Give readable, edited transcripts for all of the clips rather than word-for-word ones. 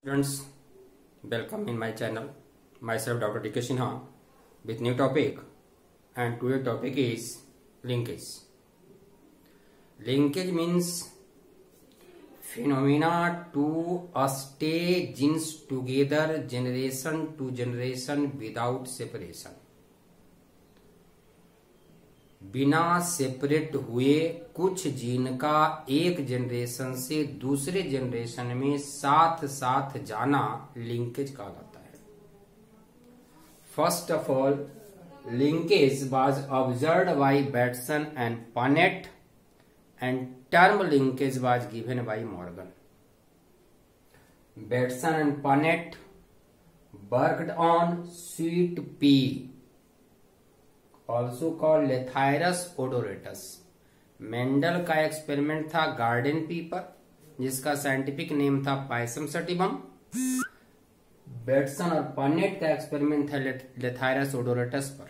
Students, welcome in my channel. Myself Dr. D.K. Sinha with new topic, and today's topic is linkage. Linkage means phenomena to stay genes together generation to generation without separation. बिना separate हुए कुछ gene का एक generation से दूसरे generation में साथ साथ जाना लिंकेज कहलाता है. First of all, linkage was observed by Bateson and Punnett and term linkage was given by Morgan. Bateson and Punnett worked on sweet pea, also called Lathyrus odoratus. Mendel का experiment था garden pea पर, जिसका scientific name था Pisum sativum. Bateson और Punnett का experiment था Lathyrus odoratus पर.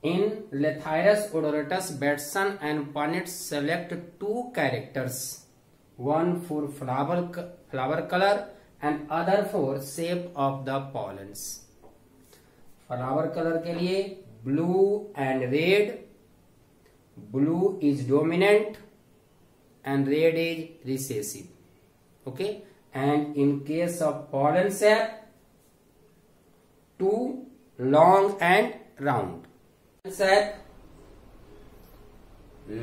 In Lathyrus odoratus, Bateson and Punnett select two characters, one for flower colour and other for shape of the pollens. Flower colour के लिए blue and red. Blue is dominant and red is recessive. Okay, and in case of pollen shape, two long and round shape,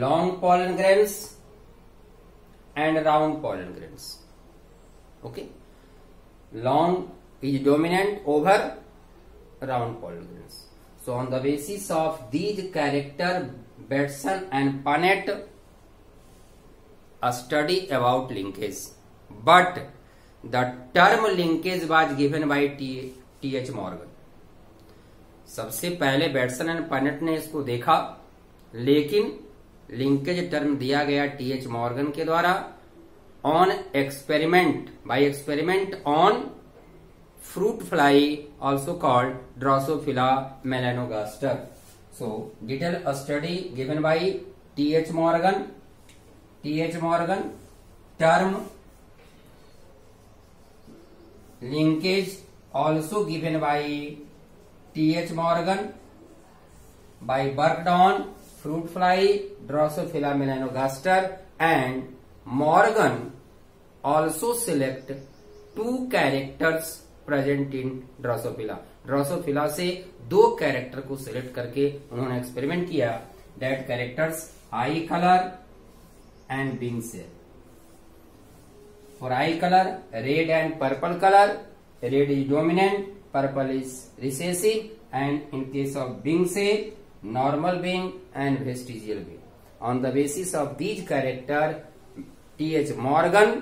long pollen grains and round pollen grains. Okay, long is dominant over round pollen grains. So on the basis of these character, Batson and Punnett study about linkage, but the term linkage was given by T.H. Morgan. सबसे पहले Bateson and Punnett ने इसको देखा, लेकिन linkage term दिया गया T.H. Morgan के द्वारा on experiment, by experiment on fruit fly, also called Drosophila melanogaster. So detailed study given by T.H. Morgan. T.H. Morgan, term linkage also given by T.H. Morgan, by worked on fruit fly Drosophila melanogaster, and Morgan also select two characters present in Drosophila. Drosophila से दो character को select करके उन्होंने experiment किया. That characters I colour and wing shape. For I colour, red and purple colour. Red is dominant, purple is recessive, and in case of wing shape, normal wing and vestigial wing. On the basis of these character, T.H. Morgan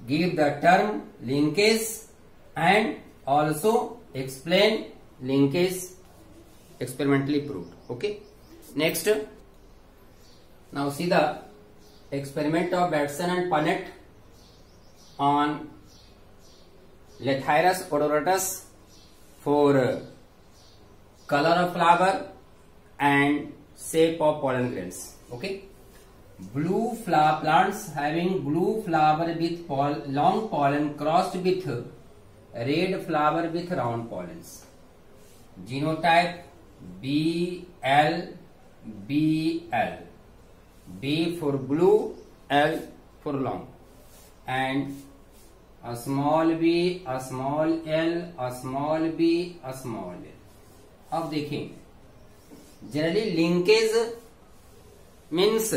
give the term linkage and also explain linkage experimentally proved. Okay, next, now see the experiment of Batson and Punnett on Lathyrus odoratus for color of flower and shape of pollen grains. Okay, blue plants having blue flower with long pollen crossed with red flower with round pollens. Genotype BL. B for blue, L for long, and a small b, a small l, a small b, a small l. अब देखें, generally linkage means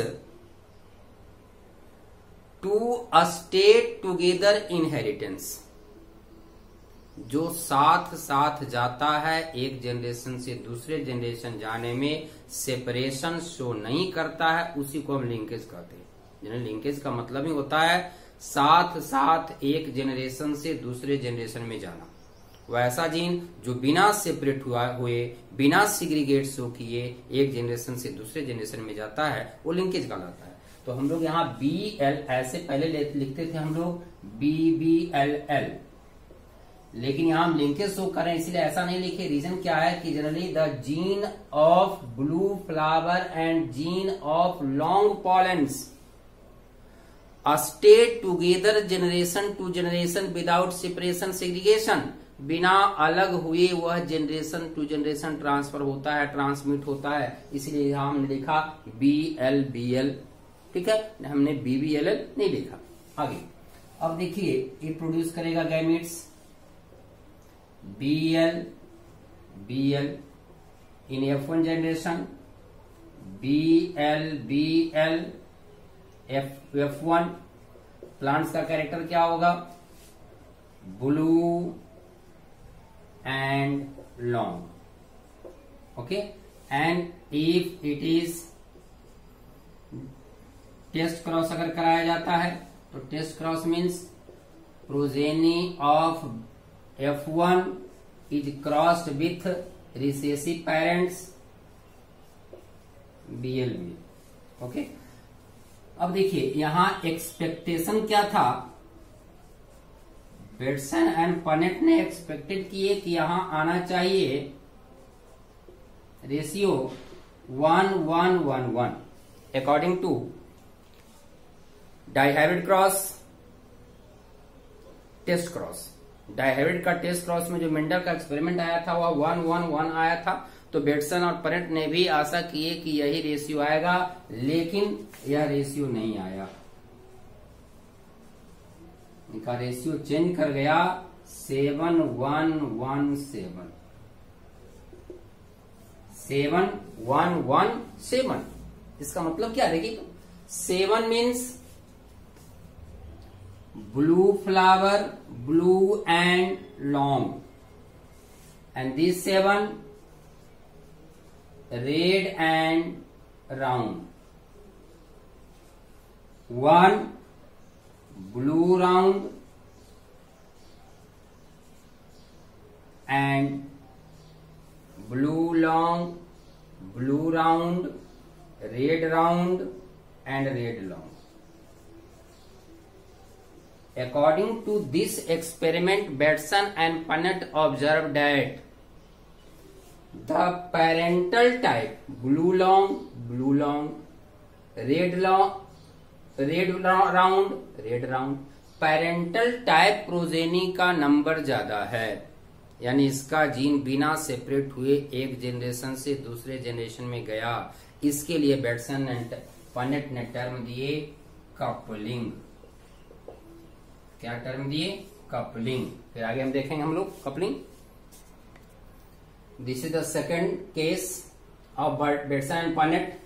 to stay together inheritance. जो साथ साथ जाता है, एक generation से दूसरे जनरेशन जाने में सेपरेशन शो नहीं करता है, उसी को हम लिंकेज कहते हैं. जनरल लिंकेज का मतलब ही होता है साथ साथ एक जनरेशन से दूसरे जनरेशन में जाना. वैसा जीन जो बिना सेपरेट हुए, बिना सिग्रीगेट शो किए एक जनरेशन से दूसरे जनरेशन में जाता है, वो लिंकेज कहलाता है. तो हम लोग यहाँ BL ऐसे पहले लिखते थे हम लोग BBLL, लेकिन यहाँ हम लिंकेज शो करें इसलिए ऐसा नहीं लिखे. रीजन क्या है कि generally the gene of blue flower and gene of long pollens stay together generation to generation without separation segregation, बिना अलग हुए वह जनरेशन टू जनरेशन ट्रांसफर होता है, ट्रांसमिट होता है, इसलिए यहां हमने लिखा BL-BL। ठीक है, हमने BBLL नहीं लिखा। आगे अब देखिए ये प्रोड्यूस करेगा gametes BL-BL in F1 generation, BL-BL F1। Plants का कैरेक्टर क्या होगा? Blue and long. Okay, and if it is test cross अगर कराया जाता है तो test cross means progeny of F1 is crossed with recessive parents BL में। Okay, अब देखिए यहां एक्सपेक्टेशन क्या था? बेटसन एंड पनेट ने एक्सपेक्टेड किए कि यहां आना चाहिए ratio 1-1-1-1 according to dihybrid cross, test cross. Dihybrid का टेस्ट क्रॉस में जो मेंडल का एक्सपेरिमेंट आया था वह 1-1-1 आया था, तो बेटसन और पनेट ने भी आशा किए कि यही रेशियो आएगा, लेकिन यह रेशियो नहीं आया। इनका रेशियो चेंज कर गया 7-1-1-7, 7-1-1-7। इसका मतलब क्या देखिए, 7 means blue flower, blue and long, and this 7 red and round. 1 blue round and blue long, blue round, red round and red long. According to this experiment, Batson and Punnett observed that the parental type blue long, red long, red round, parental type progeny का number ज्यादा है, यानी इसका gene बिना separate हुए एक generation से दूसरे जनरेशन में गया। इसके लिए बेटसन एंड पनेट ने टर्म दिए कपलिंग। क्या टर्म दिए? कपलिंग। फिर आगे हम देखेंगे हम लोग coupling. This is the second case of Bateson and Punnett.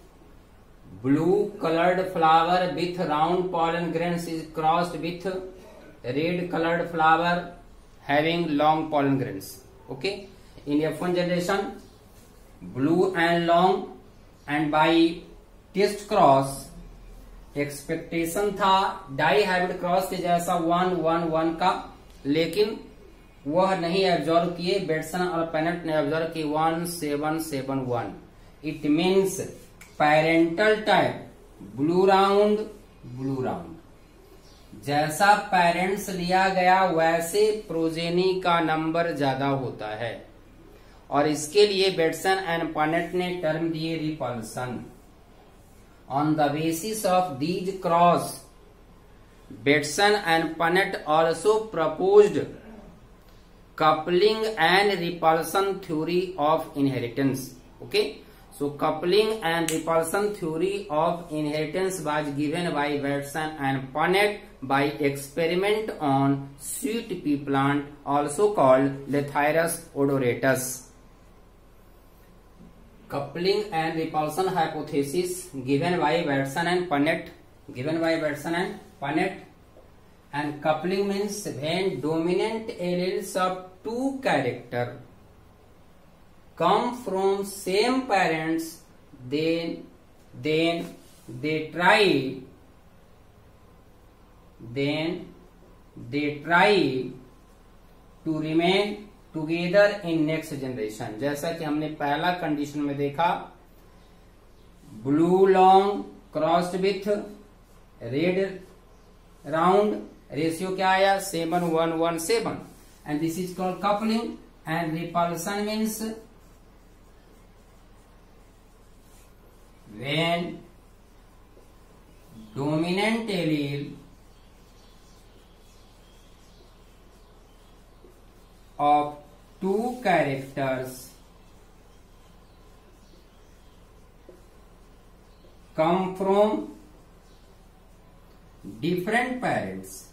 Blue colored flower with round pollen grains is crossed with red colored flower having long pollen grains. Okay, in F1 generation, blue and long, and by test cross expectation था dihybrid cross के जैसा 1-1-1 का, लेकिन वह नहीं observe किए। Bateson और पेनेट ने ऑब्जर्व की 1-7-7-1। It means parental type blue round, जैसा पेरेंट्स लिया गया वैसे प्रोजेनी का नंबर ज्यादा होता है, और इसके लिए बेटसन एंड पनेट ने टर्म दिए repulsion. On the basis of these cross, Bateson and Punnett also proposed coupling and repulsion theory of inheritance. Okay, so coupling and repulsion theory of inheritance was given by Batson and Punnett by experiment on sweet pea plant, also called Lathyrus odoratus. Coupling and repulsion hypothesis given by Batson and Punnett, and coupling means when dominant alleles of two character come from same parents, then they try to remain together in next generation। जैसा कि हमने पहला condition में देखा, blue long crossed with red round, ratio क्या आया? 7-1-1-7, and this is called coupling। and repulsion means when dominant allele of two characters come from different parents,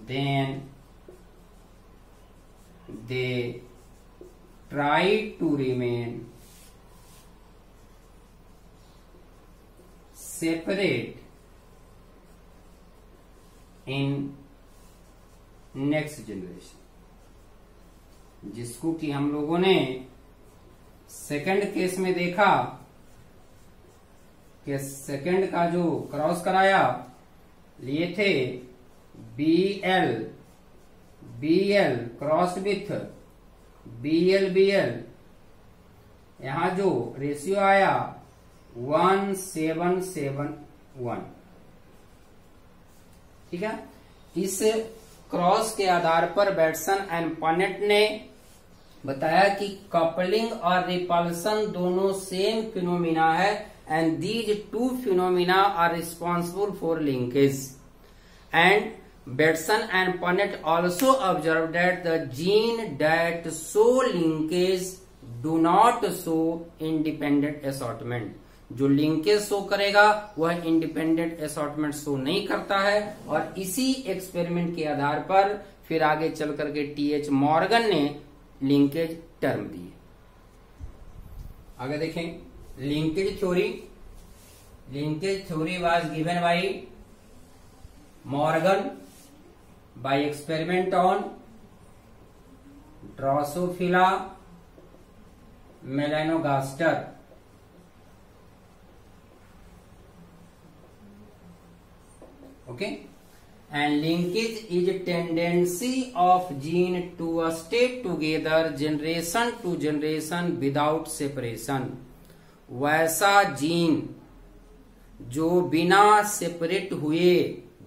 then they try to remain separate in next generation, जिसको कि हम लोगों ने second case में देखा कि सेकंड का जो क्रॉस कराया लिए थे BL क्रॉस विथ BL, यहां जो रेशियो आया 1771, ठीक है। इस क्रॉस के आधार पर बैटसन एंड पनेट ने बताया कि कपलिंग और रिपल्सन दोनों सेम फिनोमिना है and these two phenomena are responsible for linkage, and Batson and Punnett also observed that the gene that show linkage do not show independent assortment. जो linkage show करेगा वह independent assortment show नहीं करता है, और इसी experiment के आधार पर फिर आगे चल करके TH मॉर्गन ने लिंकेज टर्म दिए। आगे देखें linkage theory was given by Morgan by experiment on Drosophila melanogaster. Okay, and linkage is a tendency of gene to stay together generation to generation without separation. वैसा gene जो बिना separate हुए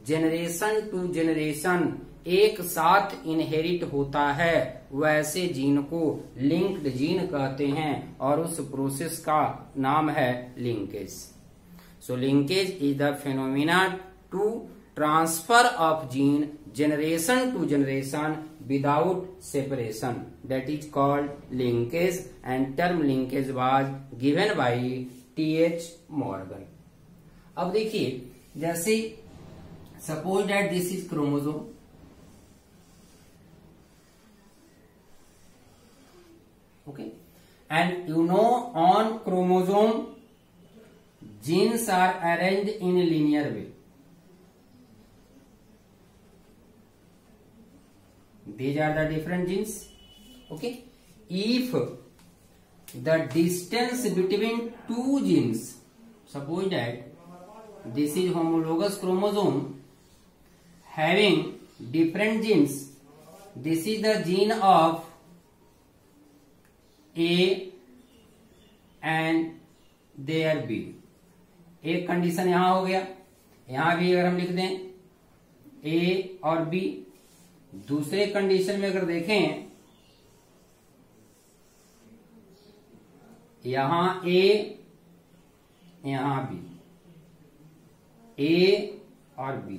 generation to generation एक साथ inherit होता है, वैसे gene को लिंक्ड जीन कहते हैं और उस प्रोसेस का नाम है linkage. So linkage is the phenomena to transfer of gene generation to generation without separation, that is called linkage, and term linkage was given by TH Morgan. अब देखिए जैसे suppose that this is chromosome, okay, and you know on chromosome genes are arranged in a linear way. These are the different genes, okay. If the distance between two genes, suppose that this is homologous chromosome having different genes, this is the gene of A and there B. एक condition यहां हो गया, यहां भी अगर हम लिख दें A और B, दूसरे कंडीशन में अगर देखें यहां A यहां B, A और B,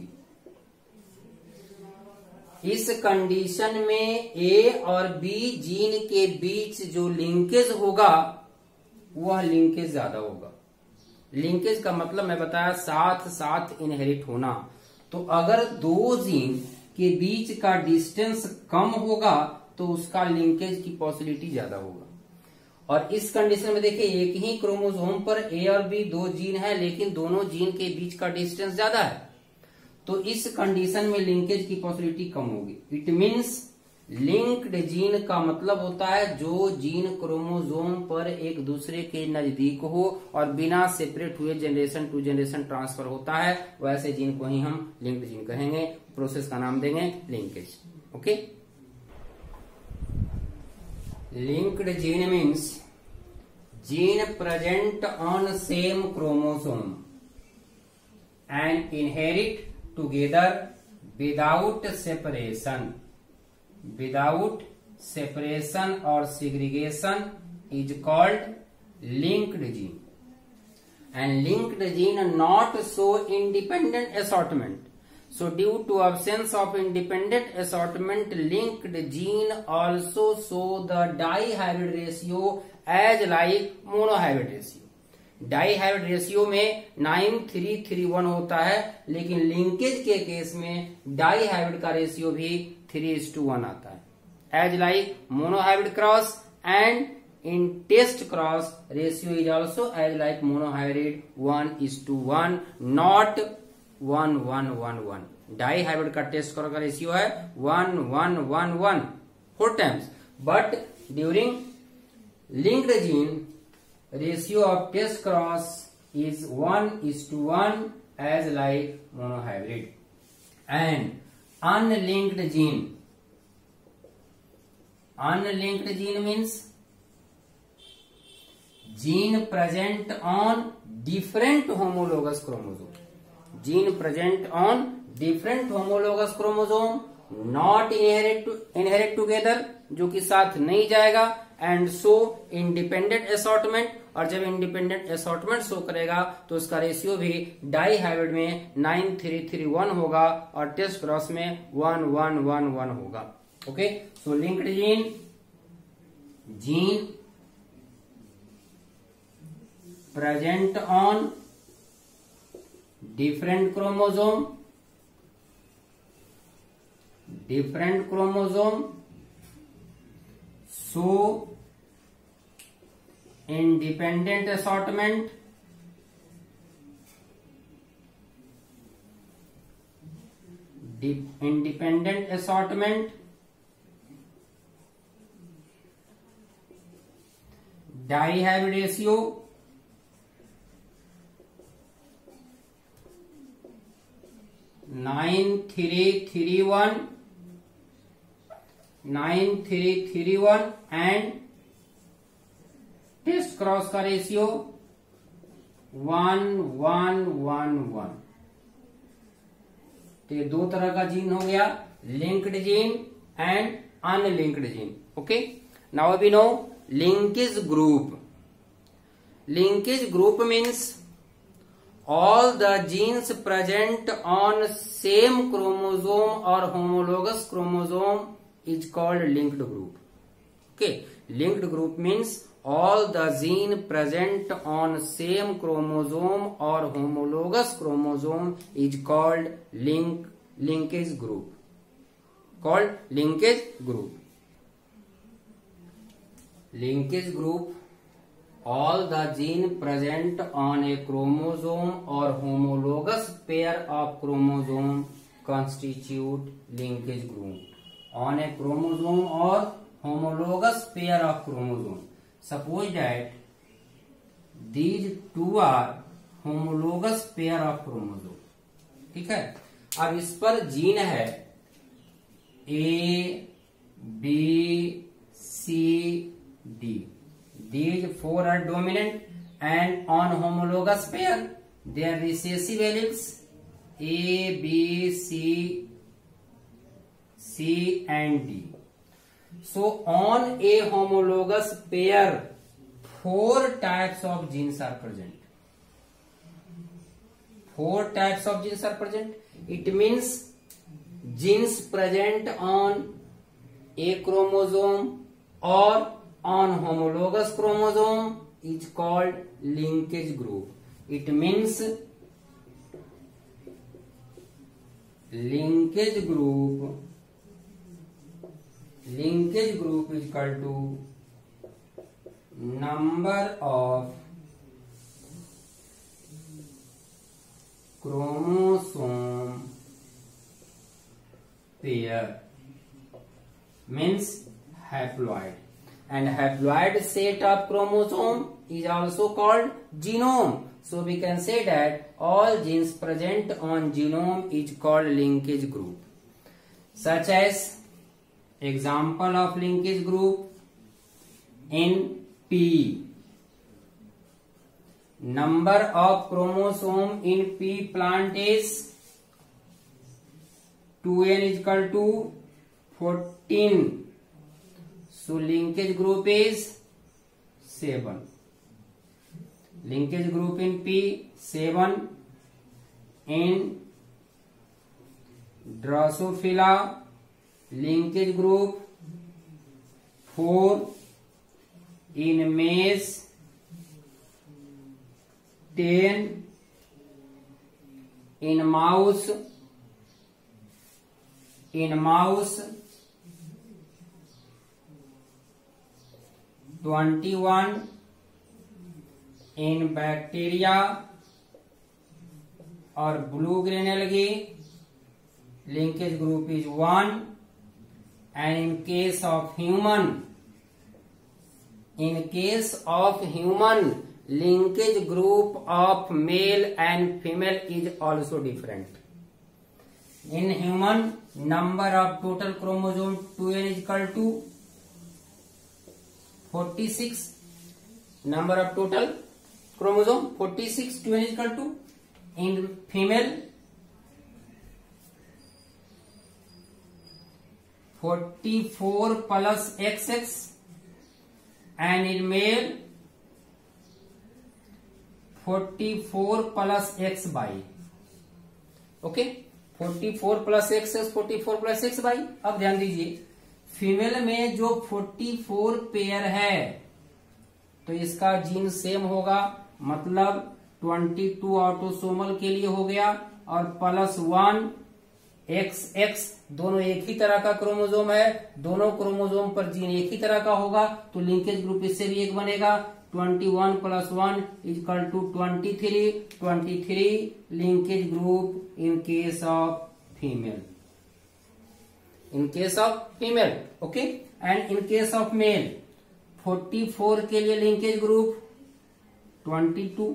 इस कंडीशन में ए और बी जीन के बीच जो लिंकेज होगा वह लिंकेज ज्यादा होगा। लिंकेज का मतलब मैं बताया साथ साथ इनहेरिट होना, तो अगर दो जीन के बीच का डिस्टेंस कम होगा तो उसका लिंकेज की पॉसिबिलिटी ज्यादा होगा। और इस कंडीशन में देखिए एक ही क्रोमोसोम पर ए और बी दो जीन है लेकिन दोनों जीन के बीच का डिस्टेंस ज्यादा है, तो इस कंडीशन में लिंकेज की पॉसिबिलिटी कम होगी। इट मीन्स लिंक्ड जीन का मतलब होता है जो जीन क्रोमोसोम पर एक दूसरे के नजदीक हो और बिना सेपरेट हुए जनरेशन टू जनरेशन ट्रांसफर होता है, वैसे जीन को ही हम लिंक्ड जीन कहेंगे। प्रोसेस का नाम देंगे linkage. Okay, linked gene means gene present on same chromosome and inherit together without separation or segregation is called linked gene. and linked gene not show independent assortment. So due to absence of independent assortment, linked gene also show the dihybrid ratio as like monohybrid ratio. Dihybrid ratio में 9331 होता है, लेकिन linkage के case में dihybrid का ratio भी 3:1 आता है. As like monohybrid cross and in test cross ratio is also as like monohybrid 1:1, not 1:1:1. Dihybrid का टेस्ट क्रॉस का रेशियो है 1:1:1 4 times, but during linked gene ratio of test cross is 1:1 as like monohybrid. And unlinked gene means gene present on different homologous chromosome. Gene present on different homologous chromosome not inherit together, जो कि साथ नहीं जाएगा, and show independent assortment, और जब independent assortment show करेगा तो उसका रेशियो भी डाईहाइब्रिड में 9331 होगा और टेस्ट क्रॉस में 1:1:1 होगा. Okay, so linked gene present on different chromosome show independent assortment, dihybrid ratio 9331 and test cross का रेशियो 1:1:1. तो ये दो तरह का जीन हो गया, linked gene and unlinked gene. Okay, now we know linkage group. Linkage group means all the genes present on same chromosome or homologous chromosome is called linked group. Okay, linked group means all the gene present on same chromosome or homologous chromosome is called linkage group. Linkage group, all the gene present on a chromosome or homologous pair of chromosome constitute linkage group. On a chromosome or homologous pair of chromosome, suppose that these two are homologous pair of chromosome. ठीक है, अब इस पर gene है A, B, C, D. These four are dominant, and on homologous pair their recessive alleles A, B, C and D. So on a homologous pair 4 types of genes are present. 4 types of genes are present. It means genes present on a chromosome or on homologous chromosome is called linkage group. It means linkage group is equal to number of chromosome pair, means haploid. And haploid set of chromosome is also called genome. So we can say that all genes present on genome is called linkage group. Such as example of linkage group in P. Number of chromosome in P plant is 2n is equal to 14. So linkage group is 7. linkage group in P, 7 in Drosophila, linkage group 4 in maize, 10 in mouse, 21 in bacteria और blue green algae, linkage group is 1, and in case of human, linkage group of male and female is also different. In human, number of total chromosome 2n is equal to 46. Number of total chromosome 46, 2n is equal to. In female, 44 plus XX, and in male 44 plus XY. Okay, 44 plus x 44 plus x by. अब ध्यान दीजिए, female में जो 44 pair है तो इसका gene same होगा, मतलब 22 ऑटोसोमल के लिए हो गया, और प्लस 1 XX, दोनों एक ही तरह का क्रोमोजोम है, दोनों क्रोमोजोम पर जीन एक ही तरह का होगा, तो लिंकेज ग्रुप इससे भी एक बनेगा. 21 plus 1 is equal to 23 linkage group in case of female. Okay, and in case of male 44 के लिए लिंकेज ग्रुप 22,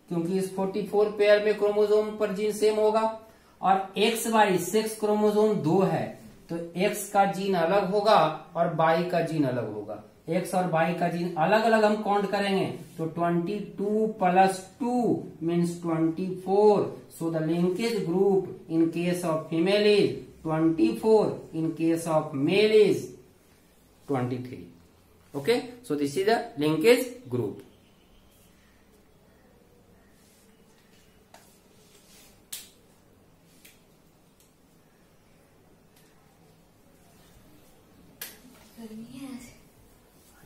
क्योंकि इस 44 पेयर में क्रोमोजोम पर जीन सेम होगा, और एक्स वाई सेक्स क्रोमोजोम 2 है, तो एक्स का जीन अलग होगा और वाई का जीन अलग होगा. एक्स और वाई का जीन अलग अलग हम काउंट करेंगे, तो 22 plus 2 means 24. So the linkage group in case of female is 24, in case of male is 23. Okay, so this is the linkage group.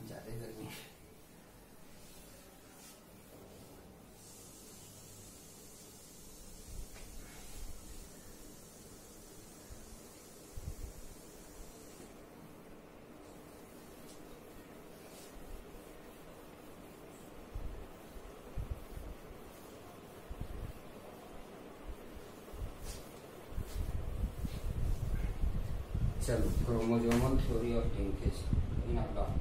ज्यादा गर्मी है. चलो, chromosomal theory of linkage in अगला.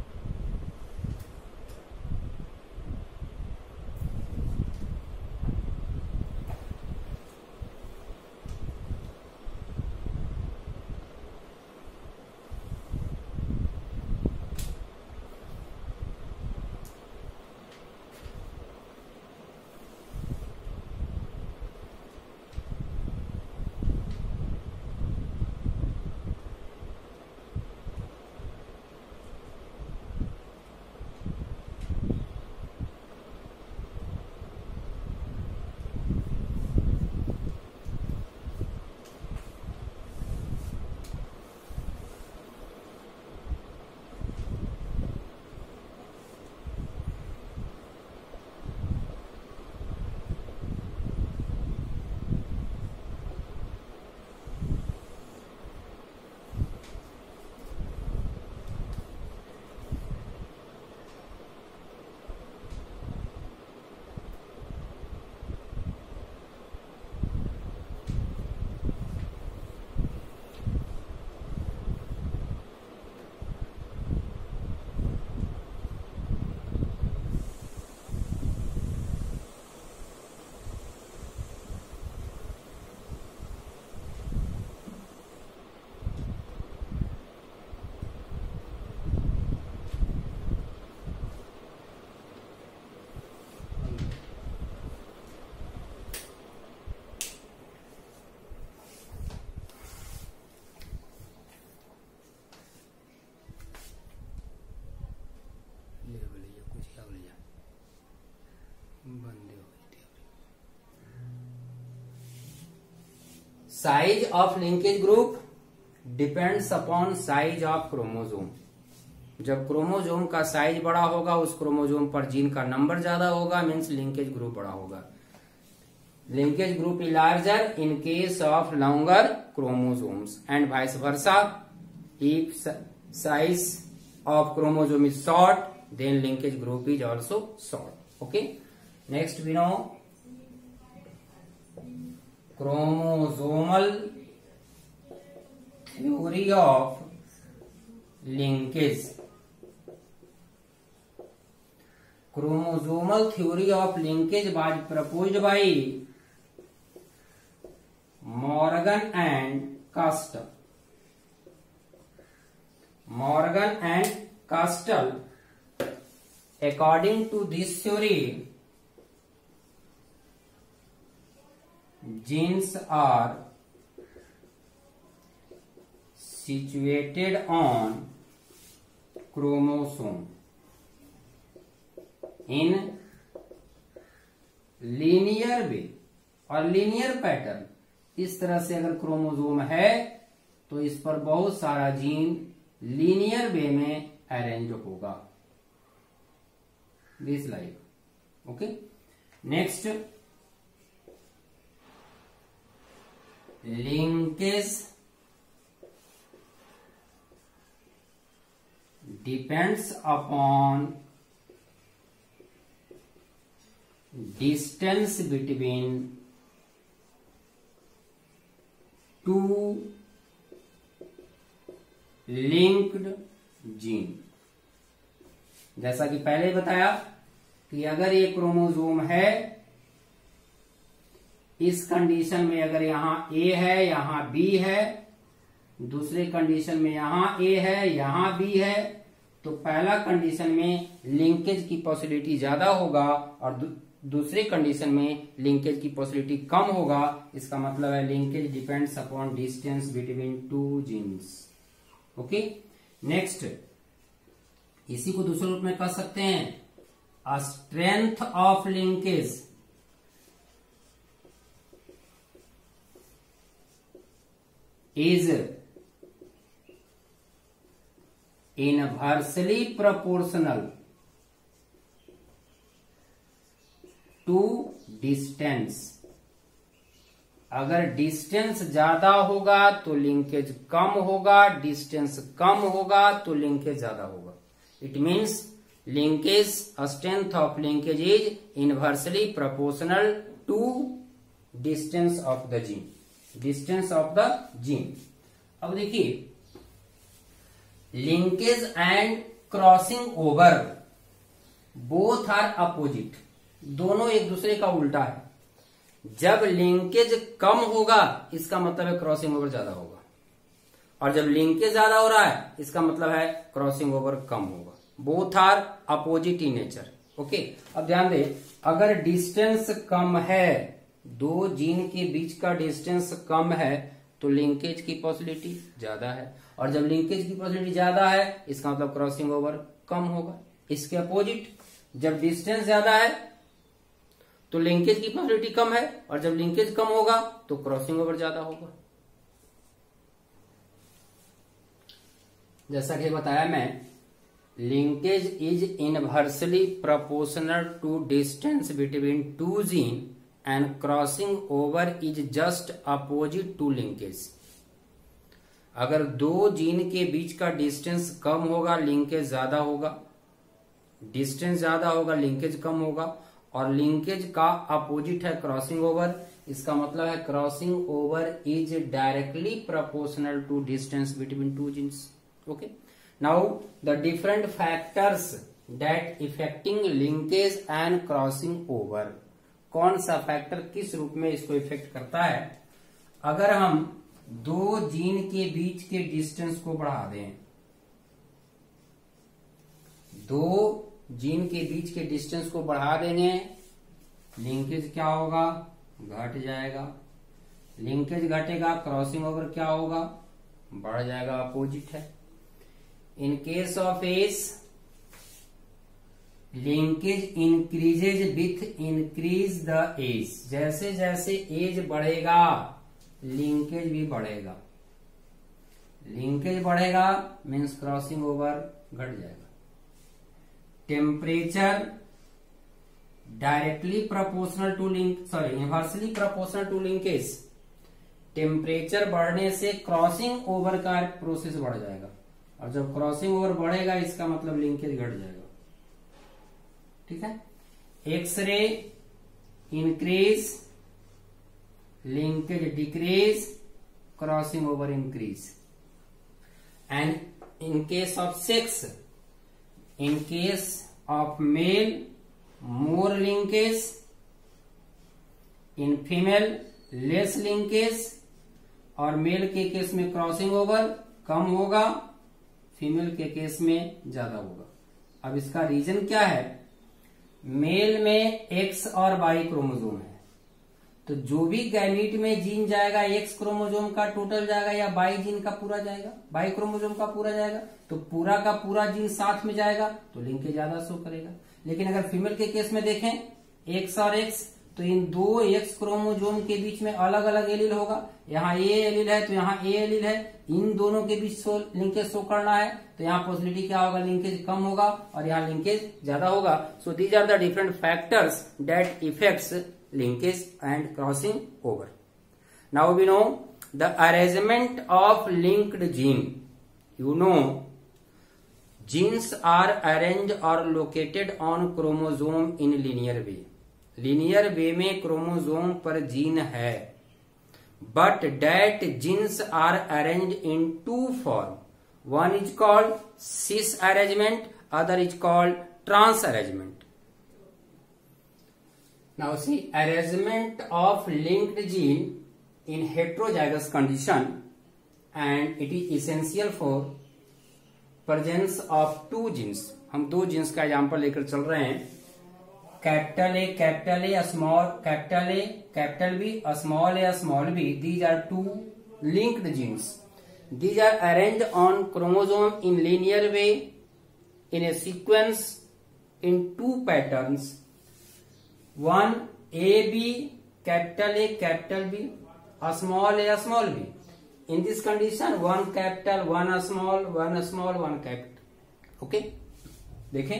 Size of linkage group depends upon size of chromosome. जब chromosome का size बड़ा होगा, उस क्रोमोजोम पर जीन का नंबर ज्यादा होगा, मीन्स लिंकेज ग्रुप बड़ा होगा। Linkage group is larger in case of longer chromosomes and vice versa. If size of chromosome is short, then linkage group is also short. Okay, next we know chromosomal theory of linkage. Chromosomal theory of linkage was proposed by Morgan and Castle. Morgan and Castle, according to this theory, genes are situated on chromosome in linear way और linear pattern। इस तरह से अगर chromosome है तो इस पर बहुत सारा जीन लीनियर वे में अरेंज होगा, this like. Okay, next linkage depends upon distance between two linked gene। जैसा कि पहले ही बताया कि अगर ये क्रोमोसोम है, इस कंडीशन में अगर यहां ए है, यहां बी है, दूसरे कंडीशन में यहां ए है, यहां बी है, तो पहला कंडीशन में लिंकेज की पॉसिबिलिटी ज्यादा होगा और दूसरे कंडीशन में लिंकेज की पॉसिबिलिटी कम होगा। इसका मतलब है linkage depends upon distance between two genes. Okay, next इसी को दूसरे रूप में कह सकते हैं, a strength of linkage is inversely proportional to distance. अगर डिस्टेंस ज्यादा होगा तो लिंकेज कम होगा, डिस्टेंस कम होगा तो लिंकेज ज्यादा होगा। It means linkage strength of linkage is inversely proportional to distance of the gene, distance of the gene. अब देखिए, linkage and crossing over both are opposite, दोनों एक दूसरे का उल्टा है। जब लिंकेज कम होगा इसका मतलब है क्रॉसिंग ओवर ज्यादा होगा, और जब लिंकेज ज्यादा हो रहा है इसका मतलब है क्रॉसिंग ओवर कम होगा। Both are opposite in nature. Okay, अब ध्यान दे, अगर डिस्टेंस कम है, दो जीन के बीच का डिस्टेंस कम है तो लिंकेज की पॉसिबिलिटी ज्यादा है, और जब लिंकेज की पॉसिबिलिटी ज्यादा है इसका मतलब क्रॉसिंग ओवर कम होगा। इसके अपोजिट, जब डिस्टेंस ज्यादा है तो लिंकेज की पॉसिबिलिटी कम है, और जब लिंकेज कम होगा तो क्रॉसिंग ओवर ज्यादा होगा। जैसा कि बताया मैं, linkage is inversely proportional to distance between two gene and crossing over is just opposite to linkage. अगर दो जीन के बीच का डिस्टेंस कम होगा, लिंकेज ज्यादा होगा, डिस्टेंस ज्यादा होगा, लिंकेज कम होगा, और लिंकेज का अपोजिट है क्रॉसिंग ओवर। इसका मतलब है crossing over is directly proportional to distance between two genes. Okay, now the different factors that affecting linkage and crossing over. कौन सा फैक्टर किस रूप में इसको इफेक्ट करता है? अगर हम दो जीन के बीच के डिस्टेंस को बढ़ा दें, दो जीन के बीच के डिस्टेंस को बढ़ा देंगे, लिंकेज क्या होगा? घट जाएगा। लिंकेज घटेगा, क्रॉसिंग ओवर क्या होगा? बढ़ जाएगा, अपोजिट है। In case of age, linkage increases with increase the age. जैसे जैसे एज बढ़ेगा लिंकेज भी बढ़ेगा। लिंकेज बढ़ेगा मीन्स क्रॉसिंग ओवर घट जाएगा। Temperature directly proportional to inversely proportional to linkage. Temperature बढ़ने से क्रॉसिंग ओवर का प्रोसेस बढ़ जाएगा, और जब क्रॉसिंग ओवर बढ़ेगा इसका मतलब लिंकेज घट जाएगा। ठीक है। X-ray increase, linkage decrease, crossing over increase. And in case of sex, in case of male more linkage, in female less linkage, और मेल के केस में क्रॉसिंग ओवर कम होगा, फीमेल के केस में ज्यादा होगा। अब इसका रीजन क्या है? मेल में एक्स और वाई क्रोमोसोम है, तो जो भी गैमीट में जीन जाएगा एक्स क्रोमोसोम का टोटल जाएगा या वाई जीन का पूरा जाएगा, वाई क्रोमोसोम का पूरा जाएगा, तो पूरा का पूरा जीन साथ में जाएगा तो लिंकेज ज्यादा शो करेगा। लेकिन अगर फीमेल के केस में देखें एक्स और एक्स, तो इन दो एक्स क्रोमोसोम के बीच में अलग अलग एलील होगा। यहाँ ए एलील है तो यहाँ ए एलील है, इन दोनों के बीच लिंकेज शो करना है, तो यहाँ पॉसिबिलिटी क्या होगा? लिंकेज कम होगा और यहाँ लिंकेज ज्यादा होगा। So these are the different factors that effects linkage and crossing over. Now we know the arrangement of linked gene. You know genes are arrange or located on chromosome in linear way. Linear way में chromosome पर gene है, but that genes are arrange in two form. One is called cis arrangement, other is called trans arrangement. Now see arrangement of linked gene in heterozygous condition, and it is essential for presence of two genes. हम दो genes का example लेकर चल रहे हैं, capital A small capital A capital B small B. These are two linked genes. These are arranged on chromosome in linear way in a sequence in two patterns. One AB, capital A, capital B, small b. In this condition, one capital, one small, one capital. Okay? देखें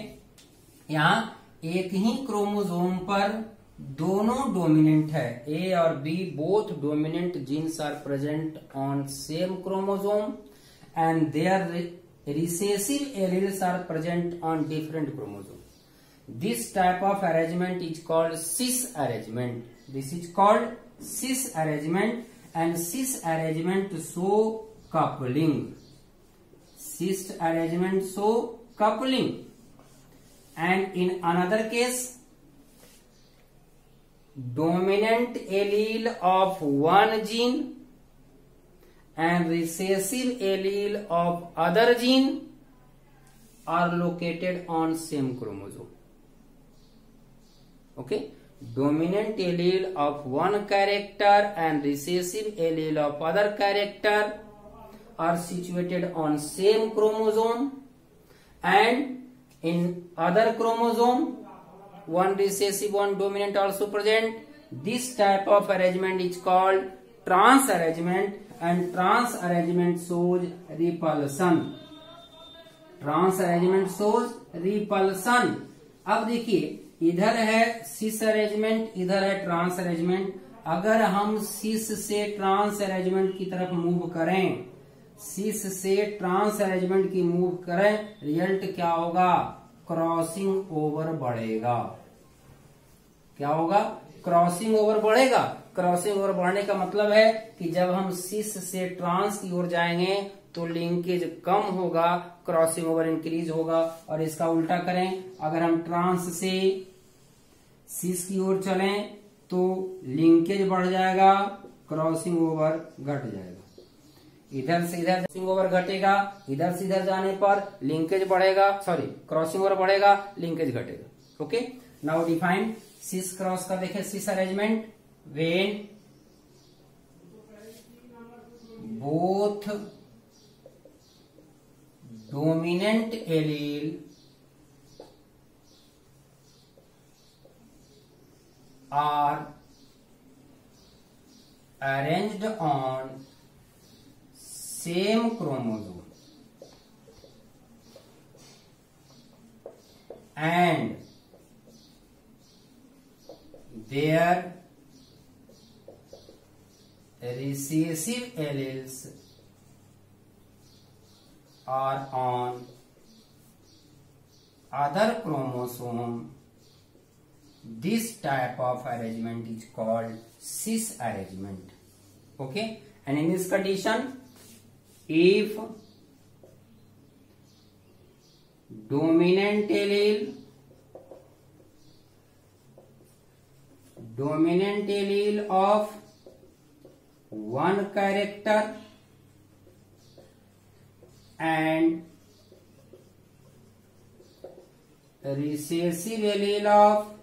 यहाँ एक ही chromosome पर दोनों dominant है, A और B both dominant genes are present on same chromosome and their recessive alleles are present on different chromosome. This type of arrangement is called cis arrangement. This is called cis arrangement, and cis arrangement show coupling. Cis arrangement show coupling, and in another case dominant allele of one gene and recessive allele of other gene are located on same chromosome. Okay, dominant allele of one character and recessive allele of other character are situated on same chromosome, and in other chromosome one recessive one dominant also present. This type of arrangement is called trans arrangement, and trans arrangement shows repulsion. Trans arrangement shows repulsion. अब देखिए इधर है सिस arrangement, इधर है trans arrangement. अगर हम सिस से trans arrangement की तरफ मूव करें, सिस से ट्रांस अरेंजमेंट की मूव करें, रिजल्ट क्या होगा? क्रॉसिंग ओवर बढ़ेगा। क्या होगा? क्रॉसिंग ओवर बढ़ेगा। क्रॉसिंग ओवर बढ़ने का मतलब है कि जब हम सिस से ट्रांस की ओर जाएंगे तो लिंकेज कम होगा, क्रॉसिंग ओवर इंक्रीज होगा। और इसका उल्टा करें, अगर हम ट्रांस से सिस की ओर चलें तो लिंकेज बढ़ जाएगा, क्रॉसिंग ओवर घट जाएगा। इधर से इधर क्रॉसिंग ओवर घटेगा, इधर से इधर जाने पर लिंकेज बढ़ेगा, क्रॉसिंग ओवर बढ़ेगा, लिंकेज घटेगा। Okay, now define cis cross का देखें cis arrangement. When both dominant allele are arranged on same chromosome and their recessive alleles are on other chromosome. This type of arrangement is called cis arrangement. Okay, and in this condition, if dominant allele of one character and recessive allele of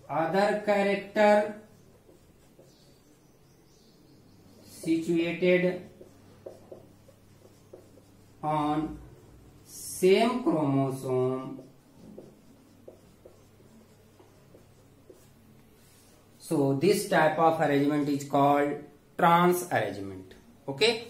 other character situated on same chromosome, so this type of arrangement is called trans arrangement. Okay.